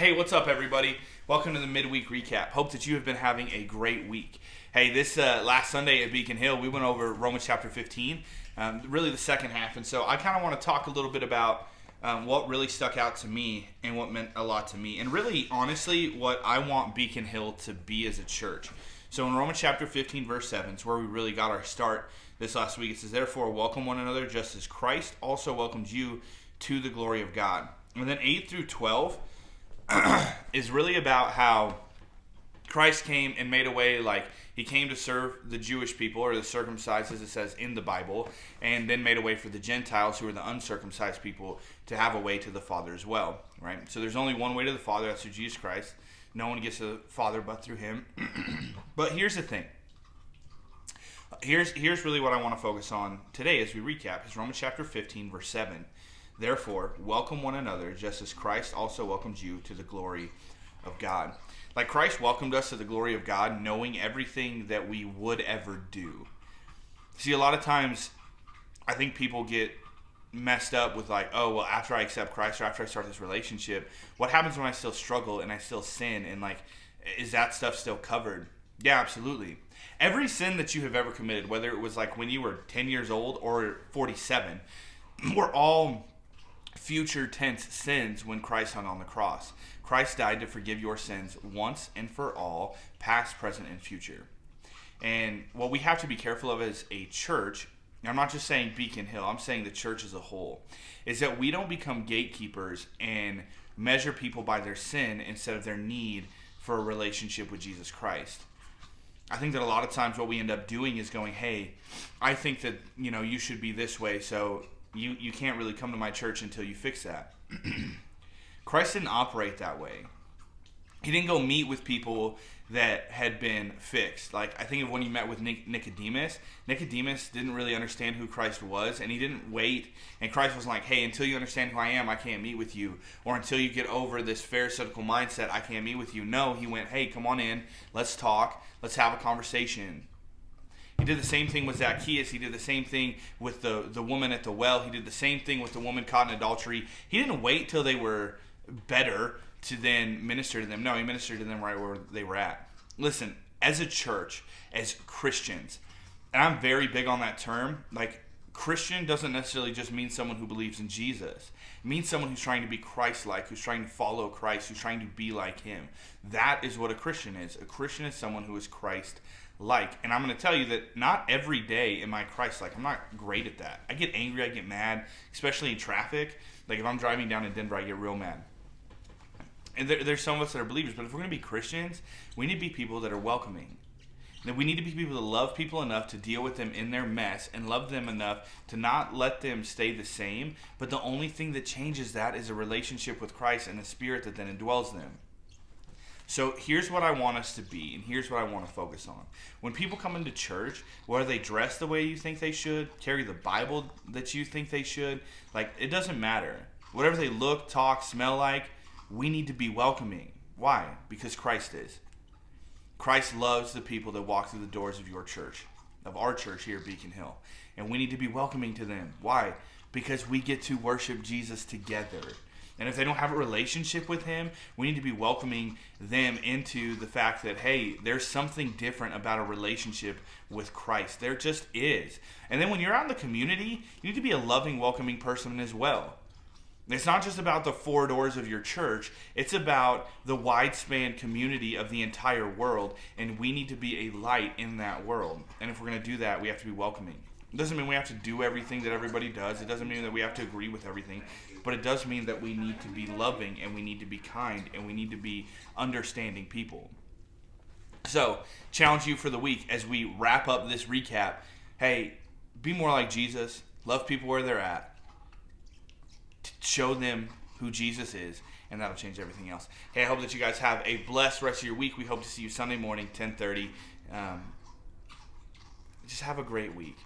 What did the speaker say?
Hey, what's up, everybody? Welcome to the midweek recap. Hope that you have been having a great week. Hey, this last Sunday at Beacon Hill, we went over Romans chapter 15, really the second half. And so I kind of want to talk a little bit about what really stuck out to me and what meant a lot to me. And really, honestly, what I want Beacon Hill to be as a church. So in Romans chapter 15, verse 7, it's where we really got our start this last week. It says, "Therefore, welcome one another just as Christ also welcomed you to the glory of God." And then 8 through 12 is really about how Christ came and made a way, like he came to serve the Jewish people, or the circumcised as it says in the Bible, and then made a way for the Gentiles, who are the uncircumcised people, to have a way to the Father as well, right? So there's only one way to the Father, that's through Jesus Christ. No one gets to the Father but through him. But here's the thing. Here's really what I want to focus on today as we recap. Is Romans chapter 15, verse 7. "Therefore, welcome one another, just as Christ also welcomed you to the glory of God." Like Christ welcomed us to the glory of God, knowing everything that we would ever do. See, a lot of times, I think people get messed up with like, oh, well, after I accept Christ or after I start this relationship, what happens when I still struggle and I still sin? And like, is that stuff still covered? Yeah, absolutely. Every sin that you have ever committed, whether it was like when you were 10 years old or 47, we're all future tense sins when Christ hung on the cross. Christ died to forgive your sins once and for all, past, present, and future. And what we have to be careful of as a church, and I'm not just saying Beacon Hill, I'm saying the church as a whole, is that we don't become gatekeepers and measure people by their sin instead of their need for a relationship with Jesus Christ. I think that a lot of times what we end up doing is going, hey, I think that, you should be this way, so you can't really come to my church until you fix that. Christ didn't operate that way. He didn't go meet with people that had been fixed. Like, I think of when he met with Nicodemus. Nicodemus didn't really understand who Christ was, and he didn't wait. And Christ wasn't like, hey, until you understand who I am, I can't meet with you. Or until you get over this pharisaical mindset, I can't meet with you. No, he went, hey, come on in. Let's talk. Let's have a conversation. He did the same thing with Zacchaeus. He did the same thing with the woman at the well. He did the same thing with the woman caught in adultery. He didn't wait till they were better to then minister to them. No, he ministered to them right where they were at. Listen, as a church, as Christians, and I'm very big on that term, like Christian doesn't necessarily just mean someone who believes in Jesus. It means someone who's trying to be Christ-like, who's trying to follow Christ, who's trying to be like him. That is what a Christian is. A Christian is someone who is Christ-like. And I'm going to tell you that not every day am I Christ-like. I'm not great at that. I get angry, I get mad, especially in traffic. Like if I'm driving down in Denver, I get real mad. And there's some of us that are believers, but if we're going to be Christians, we need to be people that are welcoming. That we need to be people that love people enough to deal with them in their mess and love them enough to not let them stay the same. But the only thing that changes that is a relationship with Christ and the Spirit that then indwells them. So here's what I want us to be, and here's what I want to focus on. When people come into church, whether they dress the way you think they should, carry the Bible that you think they should, like it doesn't matter. Whatever they look, talk, smell like, we need to be welcoming. Why? Because Christ is. Christ loves the people that walk through the doors of your church, of our church here at Beacon Hill. And we need to be welcoming to them. Why? Because we get to worship Jesus together. And if they don't have a relationship with him, we need to be welcoming them into the fact that, hey, there's something different about a relationship with Christ. There just is. And then when you're out in the community, you need to be a loving, welcoming person as well. It's not just about the four doors of your church. It's about the wide-span community of the entire world, and we need to be a light in that world. And if we're going to do that, we have to be welcoming. It doesn't mean we have to do everything that everybody does. It doesn't mean that we have to agree with everything. But it does mean that we need to be loving, and we need to be kind, and we need to be understanding people. So, challenge you for the week as we wrap up this recap. Hey, be more like Jesus. Love people where they're at. Show them who Jesus is, and that'll change everything else. Hey, I hope that you guys have a blessed rest of your week. We hope to see you Sunday morning, 10:30. Just have a great week.